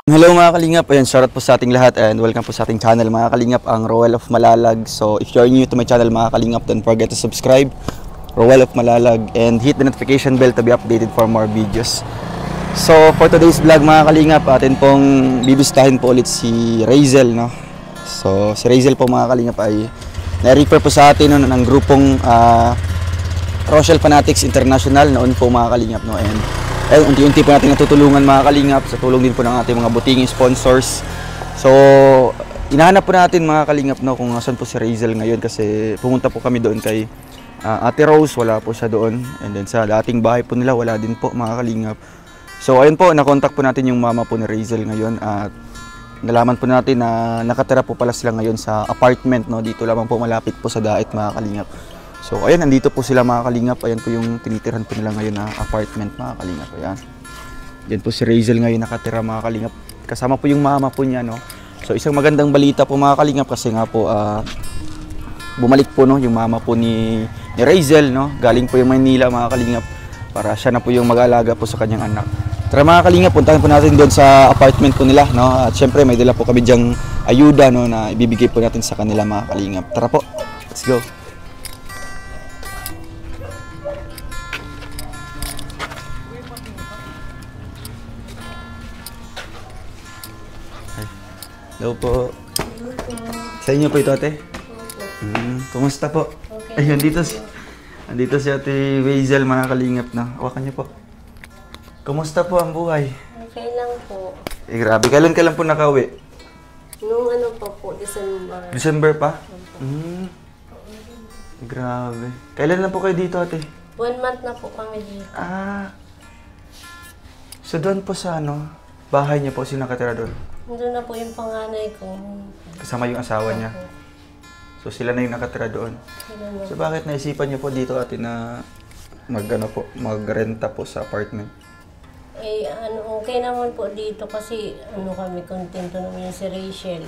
Hello mga kalingap, ayan, shoutout po sa ating lahat and welcome po sa ating channel mga kalingap, ang Roel of Malalag. So if you're new to my channel mga kalingap, don't forget to subscribe, Roel of Malalag, and hit the notification bell to be updated for more videos. So for today's vlog mga kalingap, atin pong bibisitahin po ulit si Razel, no? So si Razel po mga kalingap ay na-refer po sa atin ng grupong Rochelle Fanatics International noon po mga kalingap, no? And unti-unti po natin natutulungan mga kalingap sa tulong din po ng ating mga butinging sponsors. So inahanap po natin mga kalingap, no, kung saan po si Razel ngayon, kasi pumunta po kami doon kay Ate Rose, wala po siya doon, and then sa dating bahay po nila wala din po mga kalingap. So ayun po, nakontak po natin yung mama po ni Razel ngayon at nalaman po natin na nakatira po pala sila ngayon sa apartment, no, dito lamang po malapit po sa Dait mga kalingap. So ayan, nandito po sila mga kalingap. Ayan po yung tinitirhan po nila ngayon na apartment mga kalingap. Ayan. Diyan po si Razel ngayon nakatira mga kalingap. Kasama po yung mama po niya, no. So isang magandang balita po mga kalingap, kasi nga po bumalik po, no, yung mama po ni Razel, no. Galing po yung Manila mga kalingap para siya na po yung mag-aalaga po sa kanyang anak. Tara mga kalingap, puntahan po natin doon sa apartment po nila, no. At syempre may dala po kami diyang ayuda, no, na ibibigay po natin sa kanila mga kalingap. Tara po. Let's go. Hello po. Sa inyo po ito, ate? Kumusta po? Okay. Ayun, andito si Ate Razel mga kalingap na. Hawakan niyo po. Kumusta po ang buhay? Okay lang po. Eh grabe, kailan ka lang po nakauwi? Nung ano pa po, December. December pa? Grabe. Kailan lang po kayo dito, ate? 1 month na po kami dito. So doon po sa bahay niyo po, sino nakatira doon? Doon na po yung panganay ko. Kasama yung asawa niya? So sila na yung nakatira doon? So bakit naisipan niyo po dito, ate, na magrenta po sa apartment? Eh, okay naman po dito kasi kami, kontento naman yung si Rachel.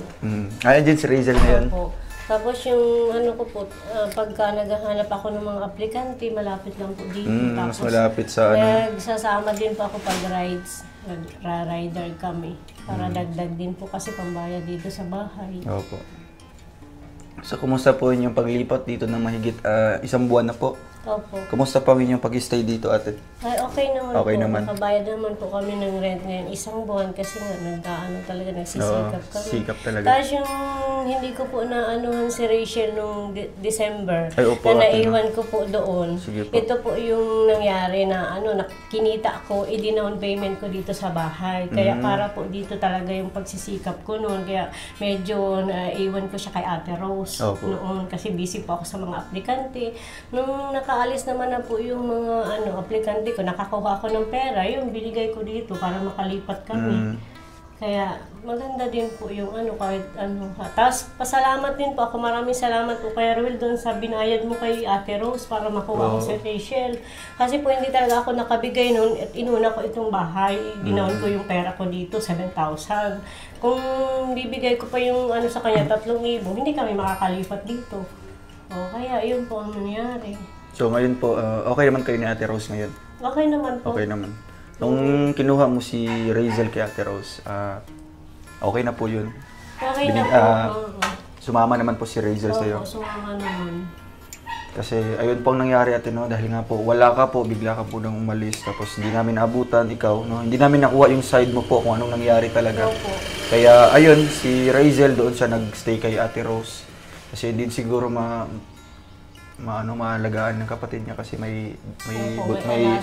Andyan si Razel na yan? Opo. Tapos yung ko po, pagka naghahanap ako ng mga aplikante, malapit lang po dito. Tapos, mas malapit sa sasama din po ako pag rides. Rider kami. Para dagdag din po kasi pambayad dito sa bahay. Opo. So, kumusta po inyong paglipat dito ng mahigit 1 buwan na po? Opo. Kumusta po inyong pag-stay dito, ate? Ay, okay naman okay po. Naman. Nakabayad naman po kami ng rent ngayon 1 buwan kasi nga talaga nagsisikap kami. Sikap talaga. Tapos yung hindi ko po naanuhan si Rachel nung December, ay, opo, na naiwan ko po doon. Sige po. Ito po yung nangyari na kinita ko, i-down payment ko dito sa bahay. Kaya para po dito talaga yung pagsisikap ko noon. Kaya medyo naiwan ko siya kay Ate Rose noon kasi busy po ako sa mga aplikante. Nung nakaalis naman na po yung mga aplikante ko, nakakuha ako ng pera, yung binigay ko dito para makalipat kami. Kaya maganda din po yung kahit Tapos pasalamat din po ako, maraming salamat po kay Ruel doon sa binayad mo kay Ate Rose para makuha ko si Rachel. Kasi po hindi talaga ako nakabigay noon at inuna ko itong bahay. Ginawan ko yung pera ko dito, 7,000. Kung bibigay ko pa yung sa kanya, 3,000, hindi kami makakalipat dito. Kaya yun po ang nangyari. So ngayon po, okay naman kayo ni Ate Rose ngayon? Okay naman po. Okay naman. Nung kinuha mo si Razel kay Ate Rose, okay na po yun? Okay na po. Sumama naman po si Razel sa'yo? Oo, sumama naman. Kasi ayun po ang nangyari, ate, no? Dahil nga po, wala ka po, bigla ka po nang umalis, tapos hindi namin naabutan, ikaw, no? Hindi namin nakuha yung side mo po kung anong nangyari talaga. Opo. Kaya ayun, si Razel doon siya nagstay kay Ate Rose. Kasi hindi siguro maalagaan ng kapatid niya kasi may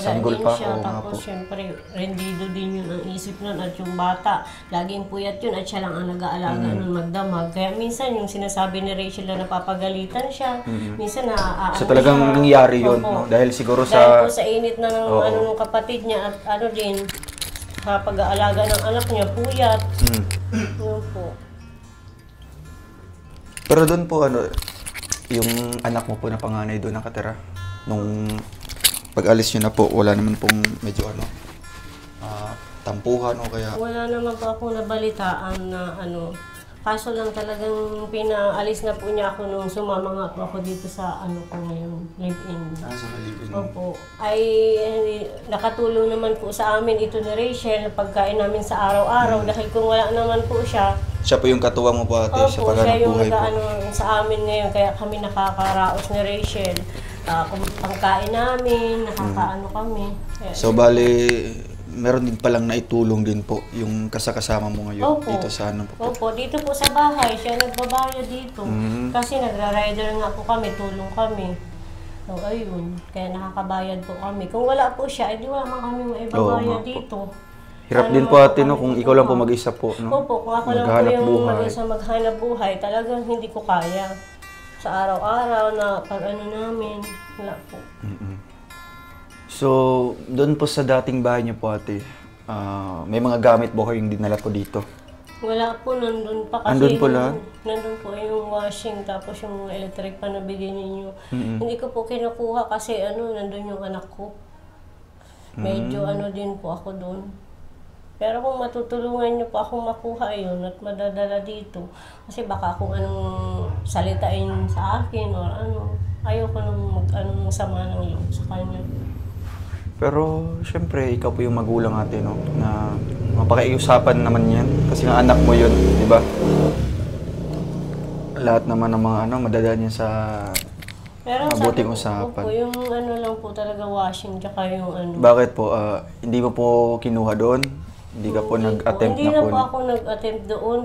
sanggol pa. Tapos syempre, rendido din yun ang isip nun at yung bata. Laging puyat yun at siya lang ang nag-aalaga nun magdamag. Kaya minsan yung sinasabi ni Rachel na napapagalitan siya, minsan so talagang nangyari yun, no? Dahil siguro dahil po sa init na ng kapatid niya at din, sa pag-aalaga ng anak niya, puyat. Yun po. Pero doon po, yung anak mo po na panganay doon nakatira. Nung pag-alis nyo na po, wala naman pong medyo tampuhan o kaya... Wala naman po ako nabalitaan na Kaso lang talagang pinaalis na po niya ako nung sumama nga po ako dito sa ano ko ngayon, live-in. Sa live-in. Opo. Ay, nakatulong naman po sa amin ito ni Rachel, pagkain namin sa araw-araw. Dahil kung wala naman po siya, Siya po yung katuwang mo po ate, sa opo, siya paghanap yung buhay po. nag-ano sa amin ngayon, kaya kami nakakaraos ni Rachel. Pangkain namin, nakakaano kami. Kaya, So bali, meron din palang naitulong din po yung kasama mo ngayon Opo. dito sa ano po. Opo, dito po sa bahay, siya nagbabayad dito. Kasi nagra-rider nga po kami, tulong kami. So, ayun, kaya nakakabayad po kami. Kung wala po siya, edi wala man kami maibabayad Oo nga po. dito. Hirap din po ate no, kung ikaw lang po mag-isa po, no? Opo, kung ako lang po Maghanap yung buhay. mag-isa maghanap buhay, talagang hindi ko kaya. Sa araw-araw na pag-ano namin, wala po. So, doon po sa dating bahay niyo po ate, may mga gamit po kayong dinala po dito. Wala po, nandun pa kasi. Andun po lahat? Nandun po yung washing, tapos yung electric pa na bigyan ninyo. Hindi ko po kinukuha kasi nandun yung anak ko. Medyo din po ako doon. Pero kung matutulungan niyo po akong makuha yun at madadala dito, kasi baka kung anong salitain sa akin or ayoko nang sama ng loob sa kanya. Pero, syempre, ikaw po yung magulang ate, no? Na mapakiusapan naman yan. Kasi nga anak mo yun, di ba? Lahat naman ng mga madadaan yan sa Pero mabuting sabi ko usapan. po, yung lang po talaga washing, tsaka yung Bakit po? Hindi mo po kinuha doon? Hindi ka po nag-attempt Hindi na na po? po ako nag-attempt doon.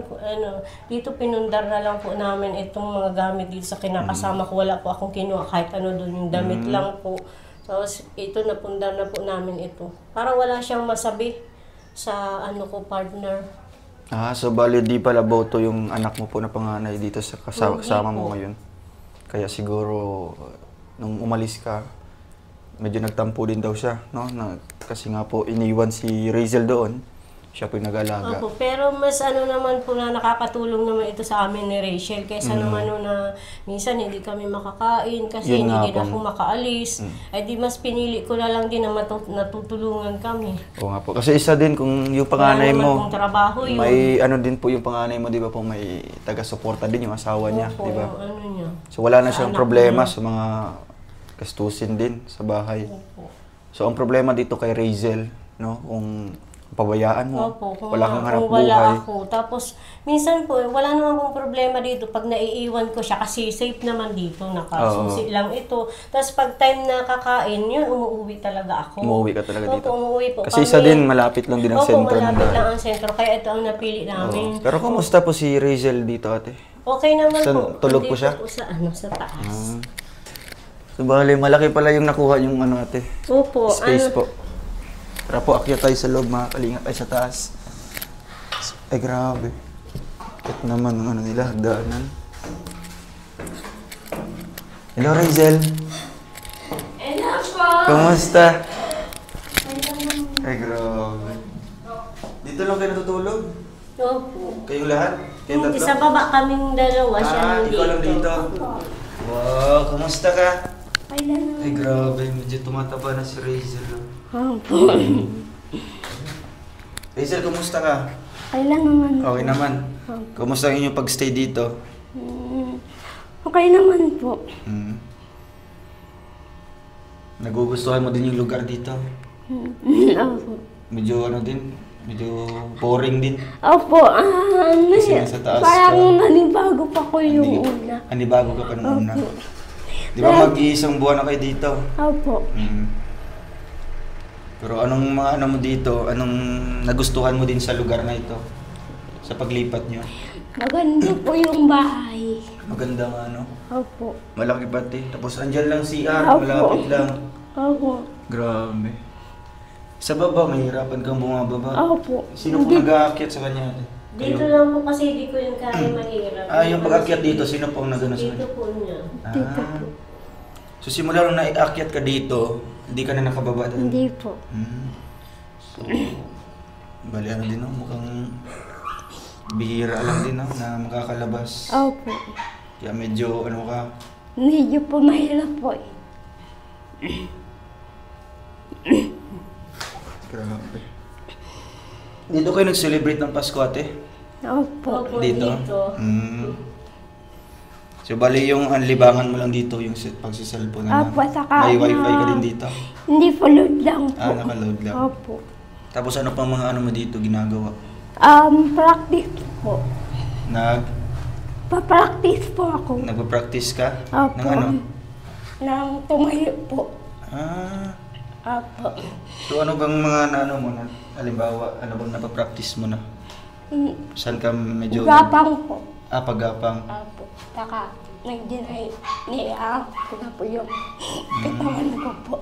Dito pinundar na lang po namin itong mga gamit dito sa kinakasama ko. Wala po akong kinuha kahit doon, yung damit lang po. So, ito napundar na po namin ito. Para wala siyang masabi sa ko partner. So bali di pala boto yung anak mo po na panganay dito sa kasama mo po. ngayon. Kaya siguro nung umalis ka, medyo nagtampo din daw siya, no? Kasi nga po iniwan si Razel doon. Siya po yung nag-alaga. Opo, pero mas naman po na nakakatulong naman ito sa amin ni Rachel kaysa naman na minsan hindi kami makakain kasi Yun nga hindi din po. ako makaalis. Ay di mas pinili ko na lang din na natutulungan kami. Oo nga po. Kasi isa din kung yung panganay Wala naman mo, pong trabaho yun. may din po yung panganay mo, di ba po, may taga-suporta din yung asawa niya, Opo, di ba? yung niya. So wala na Sa siyang anak problema niya. sa mga gastusin din sa bahay. Opo. So ang problema dito kay Razel, no, kung pabayaan mo, Opo, wala kang hanap kung wala buhay. ako. Tapos, minsan po, wala naman pong problema dito pag naiiwan ko siya kasi safe naman dito, nakasusi lang ito. Tapos pag time na kakain, yun, umuwi talaga ako. Umuwi ka talaga dito. Opo, umuwi po Kasi kami. isa din, malapit lang din ang Opo, sentro ng malapit bahay. lang ang sentro, kaya ito ang napili namin. Pero kumusta po si Razel dito ate? Okay naman Saan, po. tulog po Nandito siya? Po sa taas. So bali, malaki pala yung nakuha yung ate, Opo, space po. Tara po, akyat tayo sa loob, mga kalingap tayo sa taas. Ay grabe. Ito naman ang nila, hagdanan. Hello Razel. Hello po! Kumusta? Ay grabe. Dito lang kayo natutulog? Opo. Kayong lahat? Kayong Hindi, tatlo? sa baba kaming dalawa, siya nandito. ikaw lang dito. Wow, kumusta ka? Kailan Ay grabe, medyo tumataba na si Razel. Opo. Razel, kumusta ka? Kailan naman? Okay naman. Kumusta ang inyong pagstay dito? Okay naman po. Nagugustuhan mo din yung lugar dito? Opo. Medyo medyo boring din. Opo, Kasi nasa taas parang ka. nanibago pa ko yung una. Anibago ka pa nung una. Opo. Di ba mag-iisang buwan na kayo dito? Opo. Pero anong mga mo dito? Anong nagustuhan mo din sa lugar na ito? Sa paglipat nyo? Maganda po yung bahay. Maganda nga, no? Opo. Malaki pati. Tapos andyan lang CR, Opo. malapit lang. Opo. Grabe. Sa baba, mahirapan kang bumababa. Opo. Sino po nag-aakyat sa kanya? Dito lang po kasi di ko yung kaya mahirap. Yung pag-akyat dito, sino po ang nagano sa Dito kanya? po niya. So simula nung naiakyat ka dito, hindi ka na nakababa doon? Hindi po. So, bali din, no? Mukhang bihira lang din, no? Na makakalabas. Opo. Kaya medyo ka, Medyo po mahirap po eh. grabe. Dito kayo nag-celebrate ng Pasko, ate? Opo. Dito? So, bali yung libangan mo lang dito, yung pagsiselfone naman. Opo, saka May wifi ka din dito? Hindi po, load lang po. Naka-load lang. Opo. Tapos ano pang mga ano mo dito ginagawa? Practice po. Pa-practice po ako. Nagpa-practice ka? Opo. Ng ano? Nang tumayo po. Opo. So ano bang mga ano mo na? Halimbawa, ano bang napapractice mo na? Saan ka medyo... Gapang po. Paggapang. Opo. Saka, nag-niya ko na po yung katawan ko po.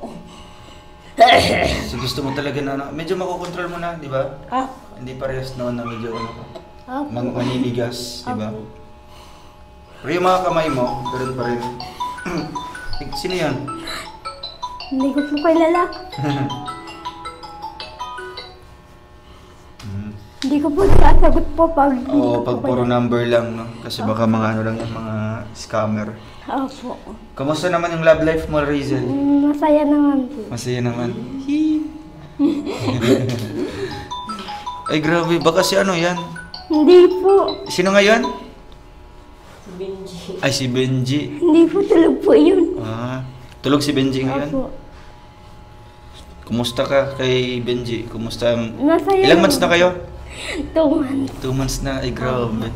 So gusto mo talaga na ano, medyo makokontrol mo na, di ba? Opo. Hindi parehas noon na medyo ano ka. Opo. Maninigas, di ba? Opo. Pero yung mga kamay mo, ganoon pa rin. Sino yan? Hindi ko po kilala. Hindi ko po sasagot po pag... Oo, pag puro number lang, no? Kasi baka mga ano lang yung mga scammer. Opo. Kamusta naman yung love life mo, Rizel? Masaya naman po. Masaya naman. Ay, grabe. Baka si ano yan? Hindi po. Sino nga yan? Si Benji. Ay, si Benji. Hindi po tulog po yun. Tulog si Benji ngayon? Opo. Kumusta ka kay Benji? Kumusta ang... Masaya Ilang months na kayo? 2 months. 2 months na. Ay, grabe.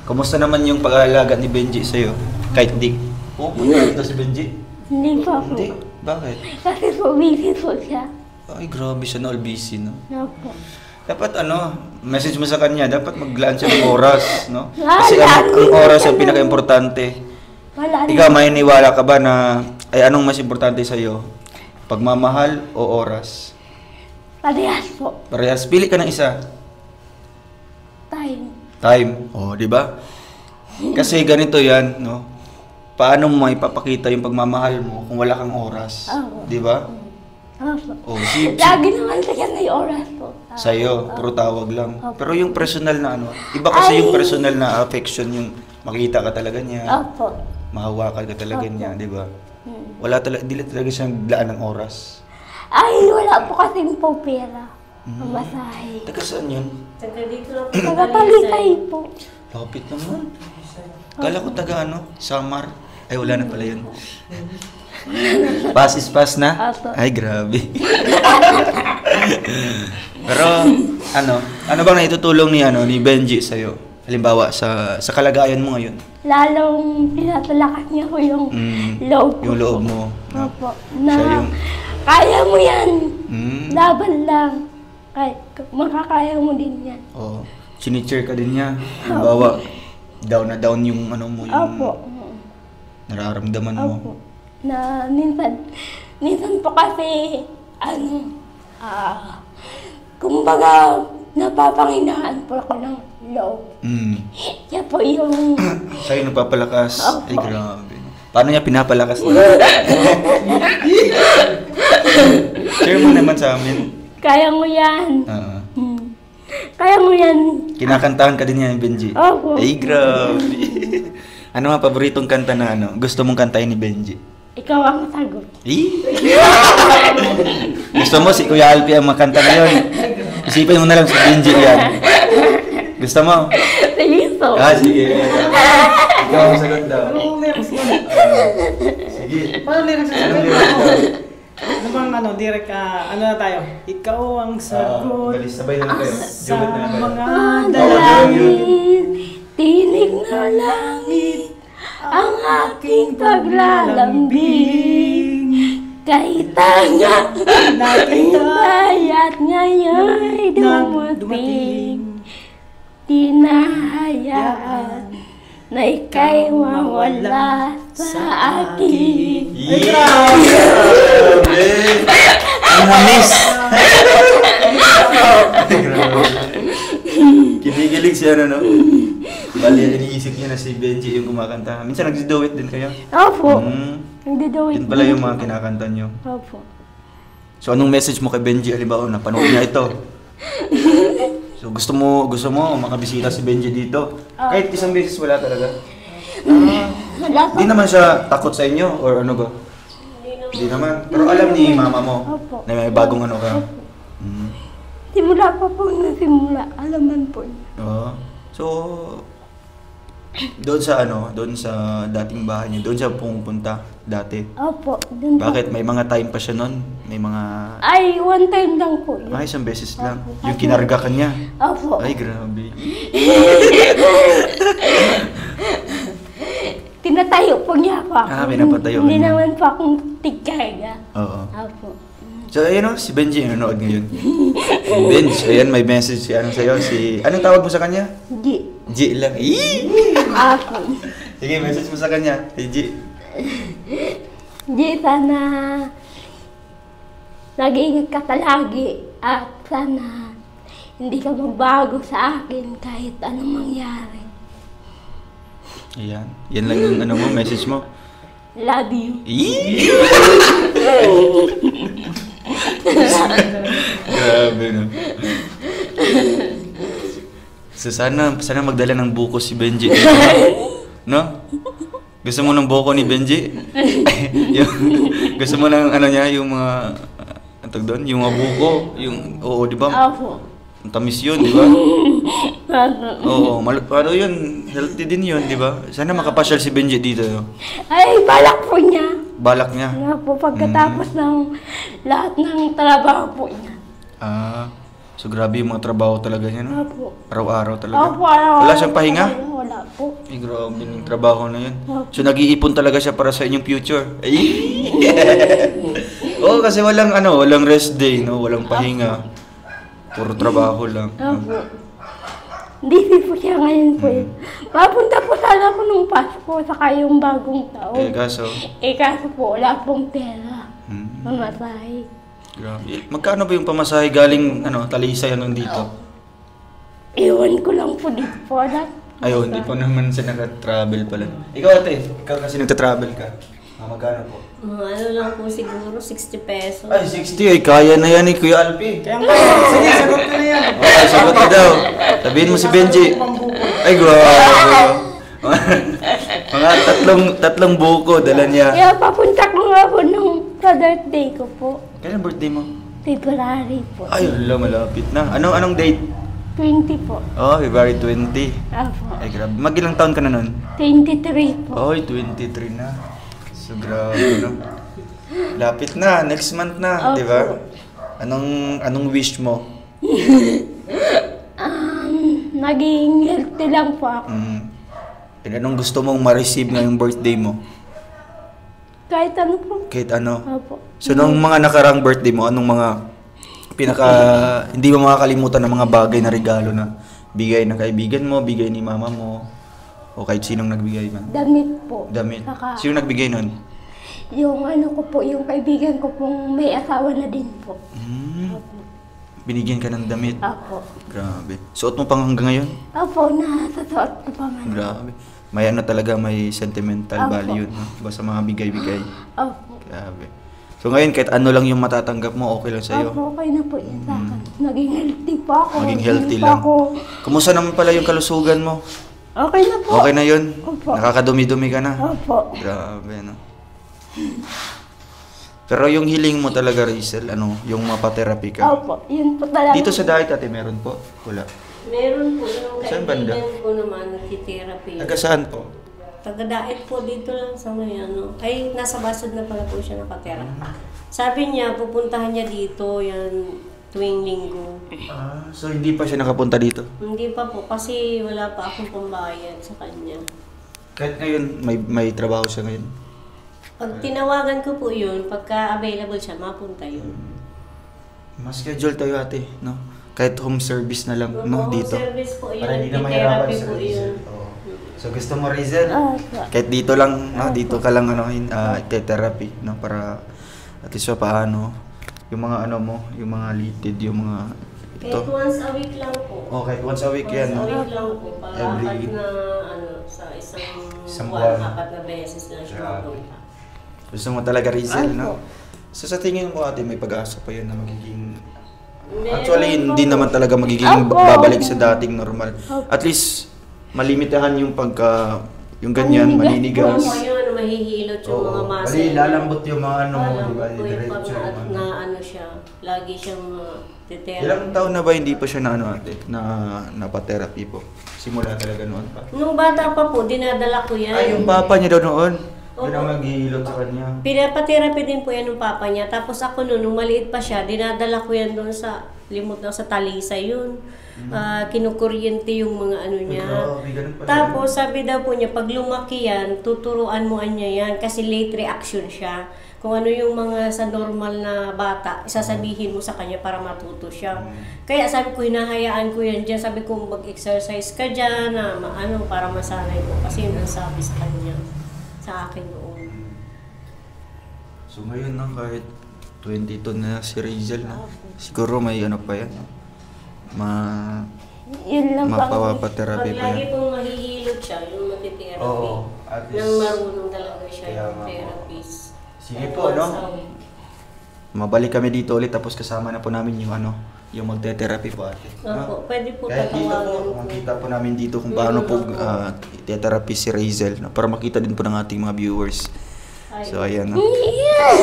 Kumusta naman yung pag-aalaga ni Benji sa'yo? Kahit di. Punta dito si Benji? Hindi po ako. Hindi. Bakit? Kasi po busy po siya. Ay, grabe siya na all busy, no? Opo. Dapat message mo sa kanya, dapat maglaan siya ng oras, no? Ah, Kasi ang lagi oras po ang ganun. pinaka-importante. Wala Ikaw, may niwala ka ba na, ay anong mas importante sa'yo? Pagmamahal o oras? Parehas po. Parehas. Pili ka ng isa. Time. Di ba? Kasi ganito yan, no? Paano mo ipapakita yung pagmamahal mo kung wala kang oras? Oo. Di ba? Opo. Si Lagi naman siya may oras po. sa'yo, puro tawag lang. Opo. Pero yung personal na ano, iba kasi yung personal na affection, yung makita ka talaga niya, Opo. mahawakan ka talaga Opo. niya, di ba? Wala talaga, hindi talaga siyang laan ng oras. Ay, wala po kasing po pera. Masahe. Taga saan yun? Taga dito lang po. Taga Talisay po. Lapit naman. Kala ko taga Samar. Ay, wala na pala yun. Pass is pass na? Opo. Ay, grabe. Pero, ano bang naitutulong ni Benji sa'yo? Halimbawa, sa kalagayan mo ngayon? Lalong pinatalakas niya ko yung loob ko. Yung loob mo. No? Opo. Siya Na yung- kaya mo yan. Laban lang. Makakaya mo din yan. Oo. Chinicheer ka din niya. Halimbawa, down na down yung mo, yung Opo. nararamdaman mo. Opo. Na minsan po kasi, kumbaga, napapanginahan po ako ng loob. Siya po yung... Sa'yo nagpapalakas. Opo. Ay, grabe. Paano niya pinapalakas niya? Share mo naman sa amin. Kaya mo yan. Oo. Kaya mo yan. Kinakantahan ka din niya ni Benji. Opo. Ay, grabe. Ano nga paboritong kanta na gusto mong kantahin ni Benji? Ikaw ang sagot. Gusto mo si Kuya Alpi ang makanta ngayon? Isipin mo na lang si Benji yan. Gusto mo? Sige so. Sige. Ikaw ang sagot daw. Sige. Paano lyrics sa Anong sagot? lyrics daw? Ano bang direct, ano na tayo? Ikaw ang sagot Balis, sabay na lang kayo. sa Duet na lang kayo. mga Dalangin, tinig na langit, ang aking paglalambing. Kay tanya, hintay at ngayon'y dumating. Tinahayaan na ika'y mawala sa akin. Ay, grabe! Ang namis! Kinikilig siya, no? Bali, iniisip niya na si Benji yung kumakanta. Minsan nag-duet din kayo? Opo. Nagdadawit. Yun pala yung mga kinakanta niyo. Opo. So, anong message mo kay Benji? Halimbawa, napanood niya ito. So, gusto mo makabisita si Benji dito? Kahit isang beses wala talaga? Wala po. Hindi naman siya takot sa inyo? Or ano ba? Hindi naman. Pero alam ni mama mo Opo. na may bagong ano ka? Simula pa po na simula. Alaman po niya. Oo. So, doon sa doon sa dating bahay niyo, doon siya pumupunta dati. Opo, dun po. Bakit? May mga time pa siya noon? May mga... Ay, one time lang po yun. Ay, isang beses lang. Opo. Yung kinarga ka niya. Opo. Ay, grabe. Tinatayo po niya po ako. Pinapatayo Hindi niya. naman po akong tigkarga. Oo. Opo. So, ayun si Benji, nanonood ngayon. Benj, ayan, may message si sa'yo. Anong tawag mo sa kanya? Di. G lang. Opo. Sige, message mo sa kanya. Hey, G. Di, sana nag-iingat ka palagi at sana hindi ka magbago sa akin kahit anong mangyari. Ayan. Yan lang yung message mo. Love you. Grabe, no? So, sana magdala ng buko si Benji. No? Gusto mo ng buko ni Benji? Gusto mo ng yung mga, doon? Yung mga buko? Oo, di ba? Opo. Ang tamis yun, di ba? Oo, yun, healthy din yun, di ba? Sana makapasyal si Benji dito. Ay, balak po niya. Balak niya. Nga po, pagkatapos ng lahat ng trabaho po niya. So grabe yung mga trabaho talaga niya, no? Opo. Araw-araw talaga. Opo, araw-araw. Wala siyang pahinga? Wala po. Ay, grabe yung trabaho na yun. Opo. So nag-iipon talaga siya para sa inyong future. Ay! Oo, kasi walang rest day, no? Walang pahinga. Puro trabaho lang. Opo. Busy po siya ngayon po. Mapunta po sana po nung Pasko, saka yung bagong taon. Kaso? Kaso po, wala pong pera. Hmm. Mamasahe. Grabe. Magkano ba yung pamasahe galing, Talisay hanggang dito? Ewan ko lang po dito po. Ayun, hindi po naman siya nag-travel pala. Ikaw ate, ikaw kasi nagta-travel ka. Magkano po? Ano lang po siguro, 60 pesos. Ay, 60 ay kaya na yan Kuya Alpi. Kaya nga, sige, sagot ko na yan. Okay, sagot na daw. Sabihin mo si Benji. Ay, grabe. Mga tatlong buko dala niya. Kaya papunta ko nga po nung birthday ko po. Kailan birthday mo? February po. Ay, wala, malapit na. Anong date? 20 po. Oh, February 20. Opo. Ay, grabe. Mag-ilang taon ka na nun? 23 po. Ay, 23 na. So, grabe, no? Lapit na. Next month na, di ba? Anong wish mo? Naging healthy lang po ako. Anong gusto mong ma-receive ngayong birthday mo? Kahit ano po. Kahit ano? Opo. So, nung mga nakarang birthday mo, anong mga hindi mo makakalimutan ng mga bagay na regalo na bigay ng kaibigan mo, bigay ni mama mo, o kahit sinong nagbigay man? Damit po. Damit. Saka, Sino nagbigay nun? yung ko po, yung kaibigan ko pong may asawa na din po. Opo. Binigyan ka ng damit. Opo. Grabe. Suot mo pang hanggang ngayon? Opo, nasasuot ko pa man. Grabe. May talaga, may sentimental Opo. value, no? Basta mga bigay-bigay. Opo. Grabe. So ngayon, kahit ano lang yung matatanggap mo, okay lang sa'yo. Opo, okay na po yun sa akin. Naging healthy po ako. Maging healthy Hindi lang. pa ako. Kumusta naman pala yung kalusugan mo? Okay na po. Okay na yun? Opo. Nakakadumi-dumi ka na? Opo. Grabe, no? Pero yung healing mo talaga, Rizel, yung mapatherapy ka? Opo, yun po talaga. Dito sa Dahit ate, meron po? Wala. Meron po yung Saan banda? kaibigan ko naman, nagtitherapy. Taga saan po? Taga-Dait po dito lang sa may Ay, nasa Basod na pala po siya nakatherapy. Sabi niya, pupuntahan niya dito yan tuwing linggo. So hindi pa siya nakapunta dito? Hindi pa po, kasi wala pa akong pambayad sa kanya. Kahit ngayon, may trabaho siya ngayon? Pag tinawagan ko po yun, pagka available siya, mapunta yun. Mas schedule tayo ate, no? Kahit home service na lang, no? Home Dito. service po yun, Para hindi na mahirapan therapy sa po Rizel. yun. Oo. So gusto mo Rizel? Opo. Kahit dito lang, no? Dito ka lang therapy, no? Para at least paano yung mga yung mga litid, yung mga Kahit once a week lang po. Oh, kahit once a week Once yan, a no? week lang po. Para Every- apat na, sa isang buwan. buwan, apat na beses lang siya Grabe. mapunta. Gusto mo talaga Rizel, no? Opo. So sa tingin mo ate, may pag-asa pa yun na magiging... Meron Actually, hindi po. naman talaga magiging Opo. babalik sa dating normal. Opo. At least, malimitahan yung yung ganyan, Maninigas maninigas. po. Ngayon, mahihilot yung mga muscle. Bali, lalambot yung mga ano mo, di ba? Alam ko yung Diretso yung pag ano. na ano siya, lagi siyang titera. Ilang taon na ba hindi pa siya na ano ate, na napa-therapy po? Simula talaga noon pa? Nung bata pa po, dinadala ko yan. Ay, yung papa niya daw noon. Opo. Yun ang naghihilot sa kanya. Pinapatherapy din po yan ng papa niya. Tapos ako noon, nung maliit pa siya, dinadala ko yan doon sa, limot na sa Talisay yun. Kinukuryente yung mga ano niya. Grabe, ganun pala. Tapos sabi daw po niya, pag lumaki yan, tuturuan mo niya yan kasi late reaction siya. Kung ano yung mga sa normal na bata, isasabihin mo sa kanya para matuto siya. Kaya sabi ko, hinahayaan ko yan dyan. Sabi ko, mag-exercise ka dyan, na ano, para masanay mo. Kasi yun ang sabi sa kanya, sa akin noon. So ngayon na kahit 22 na si Razel na, siguro may ano pa yan. Yun lang pang Mapapatherapy Pag pa lagi yan. pong mahihilot siya, yung matitherapy. Oo, at least. Nang marunong talaga siya Kaya yung nga po. therapist. Sige po, no? Mabalik kami dito ulit tapos kasama na po namin yung ano, yung magte-therapy po ate. Opo, pwede po Kahit dito po, tatawagan ko. makita po namin dito kung paano po i-therapy si Razel, no? Para makita din po ng ating mga viewers. Ay. So ayan, no?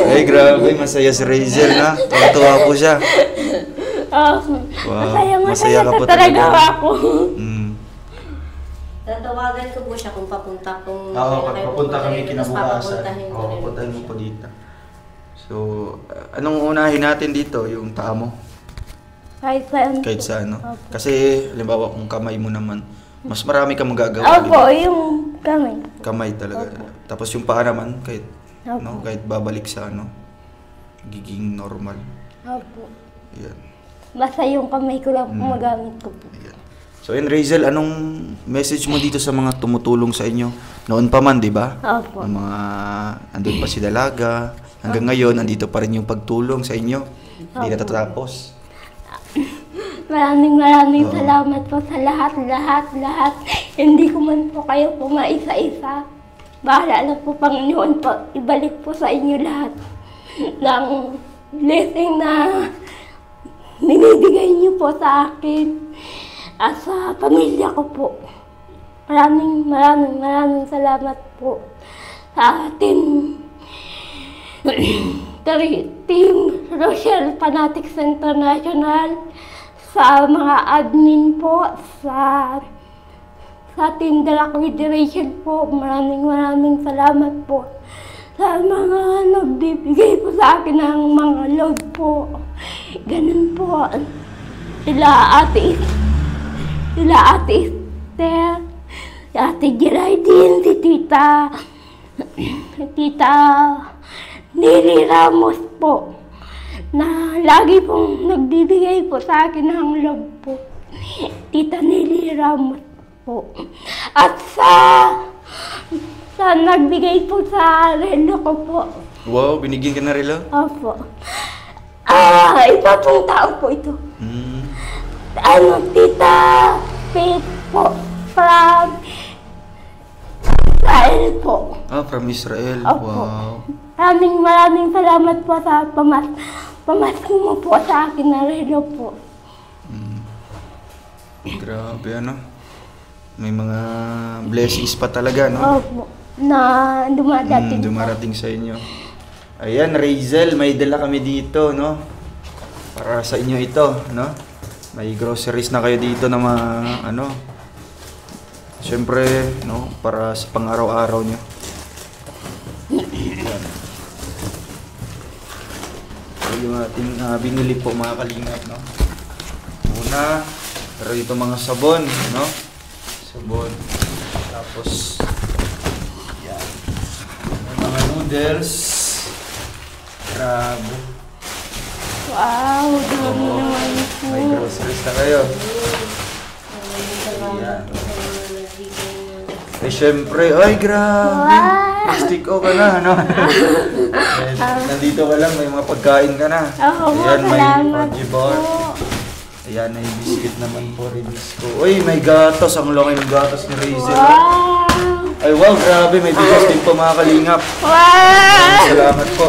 Ay, grabe, masaya si Razel, na. Tuwa po siya. Wow, masaya ka po talaga. ako. Mm. Tatawagan ko po siya kung papunta kung Oo, kailan kayo papunta kami pupunta, tapos kinabukasan. papapuntahin ko Oo, rin puntahin mo siya. po dito. So, anong unahin natin dito? Yung paa mo? Kahit saan. Kahit sa ano? Opo. Kasi, halimbawa, kung kamay mo naman, mas marami kang magagawa. di Opo, ba? yung kamay. Kamay talaga. Opo. Tapos yung paa naman, kahit, Opo. no, kahit babalik sa ano, giging normal. Opo. Ayan. Basta yung kamay ko lang magamit ko po. Ayan. So, and Razel, anong message mo dito sa mga tumutulong sa inyo? Noon pa man, di ba? Opo. Ang mga, andun pa si Dalaga. Hanggang ngayon, andito pa rin yung pagtulong sa inyo. Hindi Opo. natatapos. Maraming salamat po sa lahat. Hindi ko man po kayo po maisa-isa. Bahala na po, Panginoon, po, ibalik po sa inyo lahat ng blessing na binibigay niyo po sa akin at sa pamilya ko po. Maraming salamat po sa atin. Team Rochelle Fanatics International, sa mga admin po, sa Team Dalak Federation po, maraming salamat po sa mga nagbibigay po sa akin ng mga load po. Ganun po. Sila Ate Esther, si Ate Geraldine, si Tita Nili Ramos po, na lagi pong nagbibigay po sa akin ng love po. Tita Nili Ramos po. At sa nagbigay po sa relo ko po. Wow, binigyan ka na rin lang? Opo. Ito pong tao po ito. Mm. Tita Faith po, from Israel po. Ah, from Israel. Opo. Wow. Maraming salamat po sa pamasko mo po sa akin na relo po. Grabe, ano? May mga blessings pa talaga, no? Opo. Na dumadating. Dumarating sa inyo. Ayan, Razel, may dala kami dito, no? Para sa inyo ito, no? May groceries na kayo dito na mga, ano? Siyempre, no? Para sa pang-araw-araw nyo. Ayan. So, yung ating binili po, mga kalingap, no? Una, pero dito mga sabon, no? Sabon. Tapos, yan. May mga noodles. Grabe. Wow, dami naman po. May groceries na kayo. Ayan. Eh, syempre, ay, grabe. Stick o ka na, ano? Eh, nandito ka lang, may mga pagkain ka na. Oo, Ayan, may salamat Pudgy bar. po. Ayan, may biscuit naman po, release ko. Uy, may gatos. Ang laki ng gatos ni Razel. Wow! Ay, wow, grabe. May bigas din po, mga kalingap. Wow! Salamat po.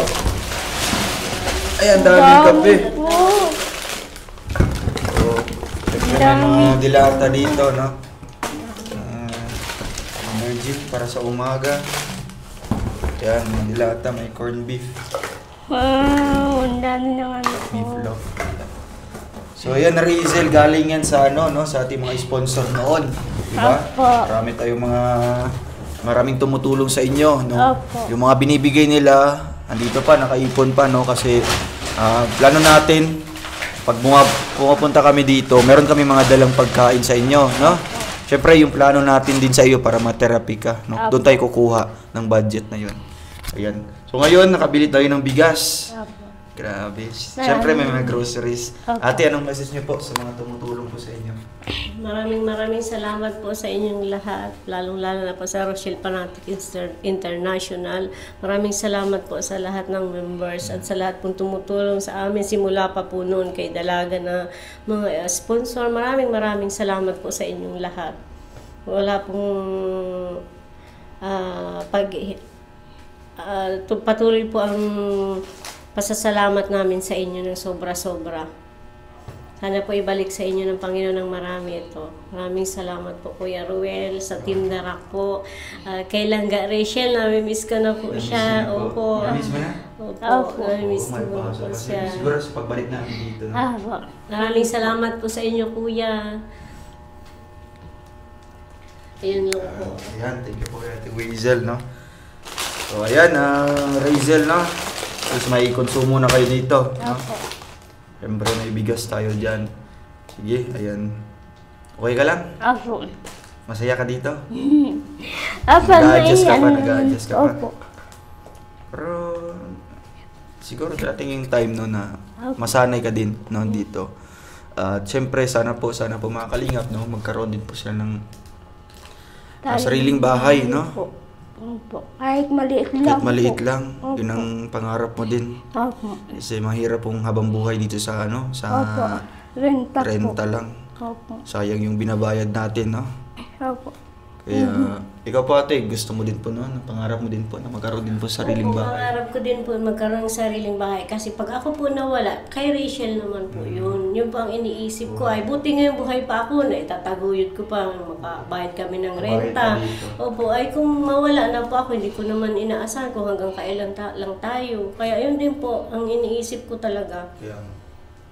Ay, ang daming kape. Po. So, siyempre may mga dilata dito, no? Energy para sa umaga. Yan, mga dilata, may corned beef. Wow, ang dami ng ano po. Beef loaf. So ayan, Rizel, galing yan sa ano, no, sa ating mga sponsor noon, di ba? Opo. Marami tayong maraming tumutulong sa inyo, no. Opo. Yung mga binibigay nila, andito pa, nakaipon pa, no, kasi plano natin pag pumapunta kami dito, meron kami mga dalang pagkain sa inyo, no. Syempre, yung plano natin din sa iyo para ma-therapy ka, no. Opo. Doon tayo kukuha ng budget na 'yon. Ayan. So ngayon, nakabili tayo ng bigas. Opo. Grabe. Siyempre may mga groceries. Okay. Ate, anong message niyo po sa mga tumutulong po sa inyo? Maraming salamat po sa inyong lahat, lalong-lalo na po sa Rochelle Fanatic International. Maraming salamat po sa lahat ng members at sa lahat pong tumutulong sa amin simula pa po noon kay Dalaga na mga sponsor. Maraming salamat po sa inyong lahat. Wala pong patuloy po ang pasasalamat namin sa inyo ng sobra-sobra. Sana po ibalik sa inyo ng Panginoon ng marami ito. Maraming salamat po Kuya Ruel, sa Team Darak po. Kay Langga Rachel, nami-miss ko na po siya. Opo. Namiss mo na? Opo, nami-miss ko na po siya. Siguro sa pagbalik natin dito. No? Opo. Maraming salamat po sa inyo, Kuya. Ayun lang po. Ayan, thank you po Ate Weasel, no? So ayan, Razel, no? Tapos may konsumo na kayo dito. No? Opo. Siyempre may bigas tayo dyan. Sige, ayan. Okay ka lang? Opo. Masaya ka dito? Opo, Nag-a-adjust ka pa, ano, nag-a-adjust ka pa. Opo. Pero siguro darating yung time no na masanay ka din no dito. At siyempre sana po mga kalingap no magkaroon din po sila ng sariling bahay no. Opo. Kahit maliit lang. Kahit maliit po. lang, Opo. yun ang pangarap mo din. Opo. Kasi mahirap pong habang buhay dito sa ano, sa Opo. Renta po. renta lang. Opo. Sayang yung binabayad natin, no? Opo. Kaya, ikaw po ate, gusto mo din po, no? Pangarap mo din po na magkaroon din po sariling Opo, bahay. pangarap ko din po magkaroon ng sariling bahay. Kasi pag ako po nawala, kay Rachel naman po yun. Yun po ang iniisip ko. Ay, buti ngayong buhay pa ako na itataguyod ko pa. Makabayad kami ng renta. Bayad pa dito. Opo, ay kung mawala na po ako, hindi ko naman inaasahan kung hanggang kailan lang tayo. Kaya yun din po ang iniisip ko talaga. Kaya,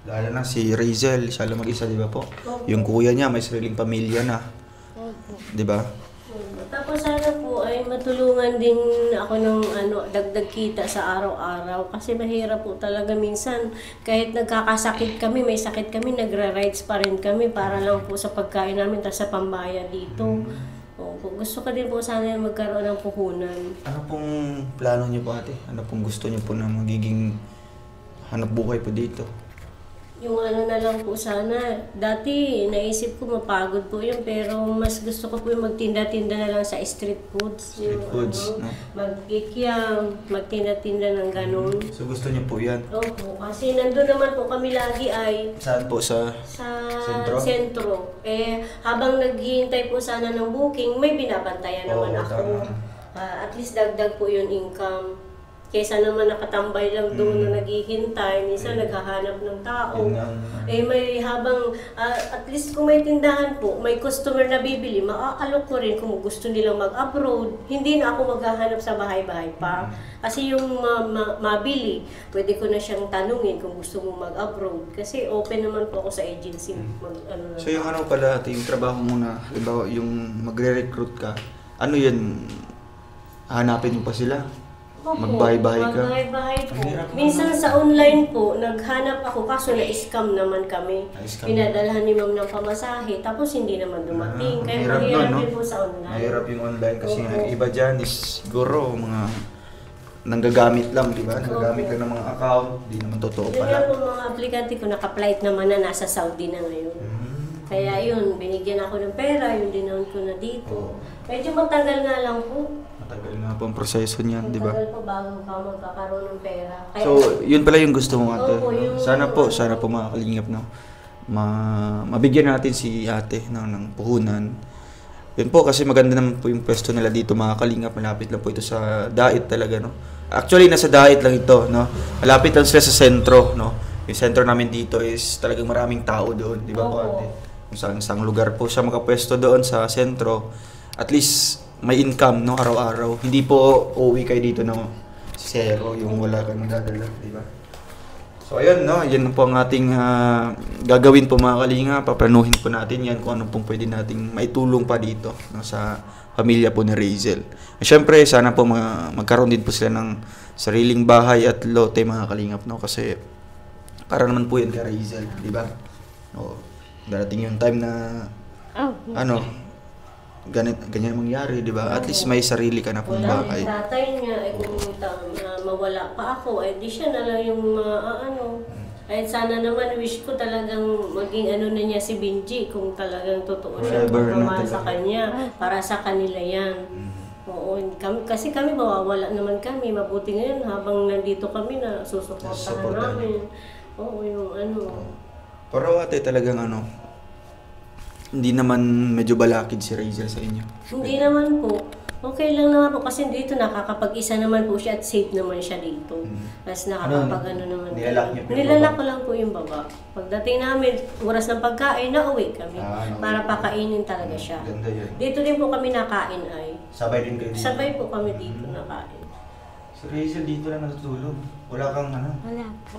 lalo na si Razel, siya lang mag-isa, di ba po? Opo. Yung kuya niya, may sariling pamilya na. Opo. Di ba? Tapos sana po ay matulungan din ako ng dagdag kita sa araw-araw kasi mahirap po talaga minsan kahit nagkakasakit kami, may sakit kami, nagra-rides pa rin kami para lang po sa pagkain namin tapos sa pambayad dito. Opo, gusto ka din po sana magkaroon ng puhunan. Ano pong plano niyo po ate? Ano pong gusto niyo po na magiging hanap buhay po dito? Yung na lang po sana. Dati naisip ko mapagod po yun pero mas gusto ko po yung magtinda-tinda na lang sa street foods. Street foods, no? Magkikiam, magtinda-tinda ng ganun. So gusto niyo po yan? Opo, kasi nandun naman po kami lagi ay Saan po? Sa sentro? sentro. Habang naghihintay po sana ng booking, may binabantayan naman Oo, ako. tama. At least dagdag po yung income. Kaysa naman nakatambay lang doon na naghihintay, minsan naghahanap ng tao. Yun ang- May habang, at least kung may tindahan po, may customer na bibili, maaalok ko rin kung gusto nilang mag-abroad. Hindi na ako maghahanap sa bahay-bahay pa. Kasi yung mabili, pwede ko na siyang tanungin kung gusto mo mag-abroad. Kasi open naman po ako sa agency. So yung ano pala, ate, yung trabaho mo na, halimbawa yung magre-recruit ka, ano yun, hanapin mo pa sila? Opo, Magbahay-bahay ka? Magbahay-bahay po. Ang hirap naman. Minsan sa online po, naghanap ako kaso na-scam naman kami. Na-scam. Pinadalhan ni ma'am ng pamasahe, tapos hindi naman dumating. Kaya Mahirap mahirap nun, no? din po sa online. Mahirap yung online kasi Opo. nga, iba dyan is siguro mga nanggagamit lang, di ba? Nanggagamit lang ng mga account, di naman totoo Yun pala. nga po mga aplikante ko, naka-flight naman na nasa Saudi na ngayon. Kaya yun, binigyan ako ng pera, yun dinawin ko na dito. Medyo matagal nga lang po. Matagal nga po ang proseso niyan, di ba? Matagal po bago ka magkakaroon ng pera. Kaya, So, yun pala yung gusto mo ate. Opo, yung- Sana po mga kalingap, no? Mabigyan natin si ate ng puhunan. Yun po, kasi maganda naman po yung pwesto nila dito mga kalingap. Malapit lang po ito sa Dait talaga, no? Actually, nasa Dait lang ito, no? Malapit lang sila sa sentro, no? Yung sentro namin dito is talagang maraming tao doon, di ba po Opo. ate? Kung saan lugar po siya makapwesto doon sa sentro, at least may income, no, araw-araw. Hindi po uuwi kayo dito no, zero, yung wala kang dadala, di ba? So ayun, no, yan po ang ating gagawin po mga kalinga. Paplanuhin po natin yan kung ano pong pwede nating maitulong pa dito, no, sa pamilya po ni Razel. Siyempre, sana po magkaroon din po sila ng sariling bahay at lote mga kalingap, no, kasi para naman po yan kay Razel, di ba? No, darating yung time na ganyan mangyari, di ba? At least may sarili ka na pong bahay. Wala tatay niya, kung mawala pa ako, di siya na lang yung Ay sana naman wish ko talagang maging na niya si Benji kung talagang totoo siya pagmamahal sa kanya, para sa kanila yan. Oo, kasi kami mawawala naman kami, mabuti ngayon habang nandito kami na susuportahan namin. Oo, yung Pero ate talagang hindi naman medyo balakid si Razel sa inyo? Hindi naman po. Okay lang naman po kasi dito nakakapag-isa naman po siya at safe naman siya dito. Tapos nakakapag naman. Nilalak ko lang po yung baba. Pagdating namin, oras ng pagkain, nauwi kami. Para pakainin talaga siya. Ganda yun. Dito din po kami nakain ay. Sabay din kayo dito? Sabay po kami dito nakain. Si Razel dito lang natutulog? Wala kang Wala po.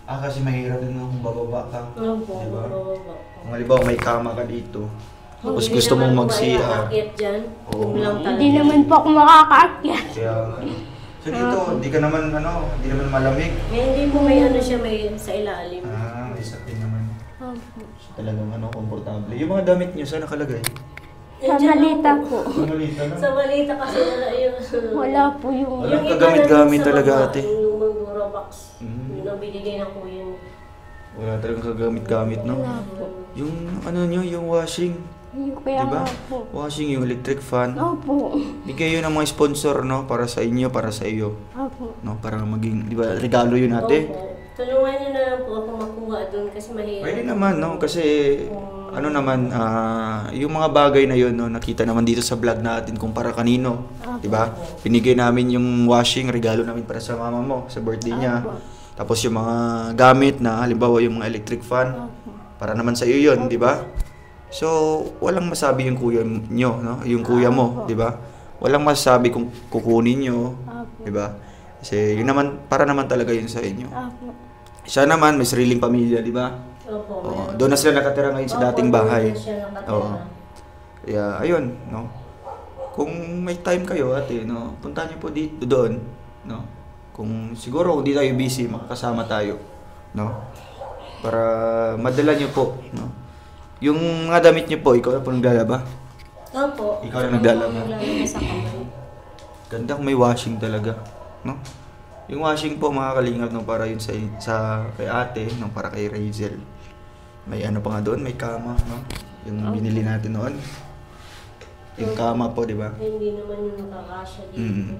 kasi mahirap din kung bababa ka. Oo po, diba? bababa. Kung halimbawa may kama ka dito, tapos gusto mong mag-CR. Hindi naman po ako makakaakyat. Kaya, so dito, hindi ka naman, hindi naman malamig. Hindi po may siya may sa ilalim. May sakit naman. So, talagang komportable. Yung mga damit niyo, saan nakalagay? Sa malita po. Sa malita lang? Sa malita kasi wala yung... Wala po yung... Walang kagamit-gamit talaga ate. Yung lumang Durabox. Yun ang binigay ng kuya mo. Wala talagang kagamit-gamit, no? Wala po. Yung nyo, yung washing. Kaya diba? po. Washing, yung electric fan. Opo. Bigay yun ng mga sponsor, no? Para sa inyo, para sa iyo. Opo. No? Para maging, di ba, regalo yun ate? Opo. Tulungan nyo na lang po ako makuha doon kasi mahirap. Pwede naman, no? Kasi, yung mga bagay na yun, no? Nakita naman dito sa vlog natin kung para kanino. Di ba? Binigay namin yung washing, regalo namin para sa mama mo, sa birthday niya. Tapos yung mga gamit na, halimbawa yung mga electric fan, para naman sa iyo yun, di ba? So, walang masabi yung kuya nyo, no? Yung kuya mo, di ba? Walang masabi kung kukunin nyo, di ba? Kasi yun naman, para naman talaga yun sa inyo. Siya naman, may sariling pamilya, di ba? Opo. Doon na sila nakatira ngayon sa dating bahay. Oo. Kaya, ayun, no? Kung may time kayo, ate, no? Punta niyo po dito, doon, no? Kung siguro, kung di tayo busy, makakasama tayo, no? Para madala niyo po, no? Yung mga damit niyo po, ikaw na po naglalaba? Opo. Ikaw na naglalaba? Naglalaba sa kamay. Ganda kung may washing talaga, no? Yung washing po mga kalingap, no, para yun sa kay ate, no, para kay Razel. May pa nga doon, may kama, no? Yung binili natin noon. Yung kama po, di ba? Hindi naman yung nakakasya dito.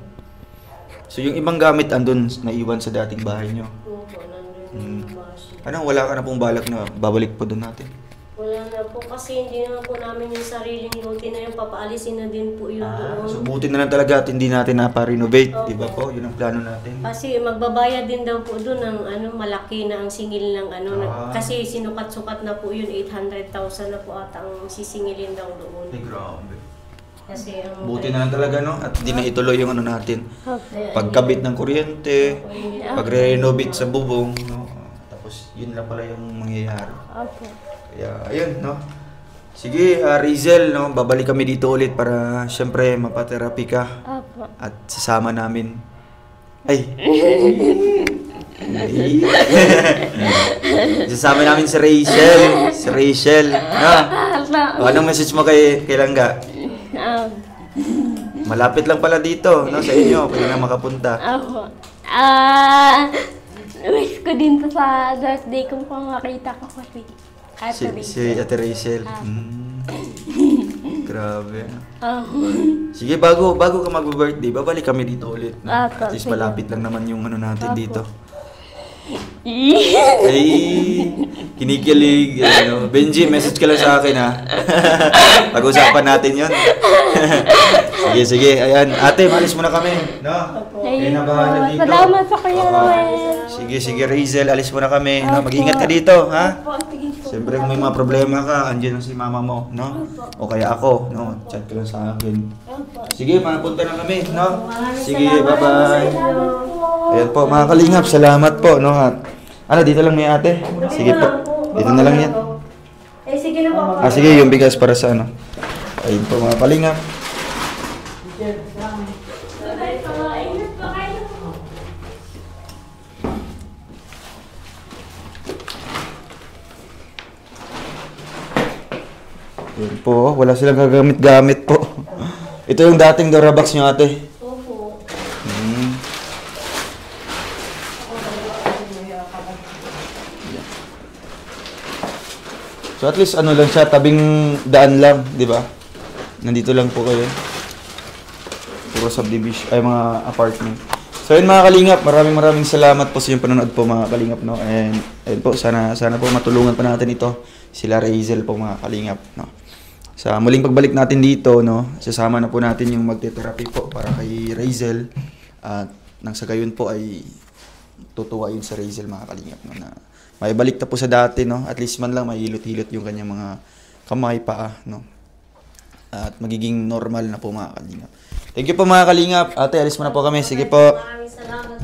So yung ibang gamit andun, naiwan sa dating bahay nyo. Opo, nandun yung washing. Wala ka na pong balak na babalik po doon natin? Wala na po kasi hindi naman po namin yung sariling lote na yung papaalisin na din po yun doon. So buti na lang talaga at hindi natin napa-renovate, di ba po? Yun ang plano natin. Kasi magbabayad din daw po doon ng malaki na ang singil ng kasi sinukat-sukat na po yun, 800,000 na po ata ang sisingilin daw doon. Ay, grabe. Kasi Buti na lang talaga, no? At hindi na ituloy yung natin. Pagkabit ng kuryente, pagre-renovate sa bubong, no? Tapos yun lang pala yung mangyayari. Kaya, ayun, no? Sige, Razel, no? Babalik kami dito ulit para, syempre, mapaterapi ka. At sasama namin. Ay! Sasama namin si Rachel. Si Rachel. No? Anong message mo kay Langga? Malapit lang pala dito, no? Sa inyo, pwede na makapunta. Wish ko din to sa birthday kung makita ko kasi. Si Ate Rachel. Grabe. Sige, bago ka mag-birthday, babalik kami dito ulit. No? At least malapit lang naman yung natin dito. Ay, kinikilig. Benji, message ka lang sa akin, ha? Pag-usapan natin yun. Sige. Ayan. Ate, malis muna kami. No? Kaya na bahala dito. Salamat sa Kuya Noel. Sige, Razel, alis muna kami. No? Mag-ingat ka dito, ha? Siyempre, Siyempre, kung may mga problema ka, andyan lang si mama mo, no? O kaya ako, no? Chat ka lang sa akin. Sige, mapunta na kami, no? Sige, bye-bye. Ayan po, mga kalingap, salamat po, no? Ano, dito lang may ate? Sige po, dito na lang yan. Eh, sige na po. Sige, yung bigas para sa ano. Ayun po, mga kalingap. Yun po, wala silang gagamit-gamit po. Ito yung dating Durabox nyo, ate. Opo. So at least ano lang siya, tabing daan lang, di ba? Nandito lang po kayo. Puro subdivision, ay mga apartment. So yun mga kalingap, maraming salamat po sa inyong panonood po mga kalingap, no? And po, sana po matulungan pa natin ito. Sila Razel po mga kalingap, no? Sa muling pagbalik natin dito, no? Sasama na po natin yung magte-therapy po para kay Razel. At nang sa gayon po ay tutuwa yun sa Razel mga kalingap, no? Na may balik na po sa dati, no? At least man lang may hilot-hilot yung kanyang mga kamay, paa, no? At magiging normal na po mga kalingap. Thank you po mga kalingap. Ate, alis mo na po kami. Sige po. Maraming salamat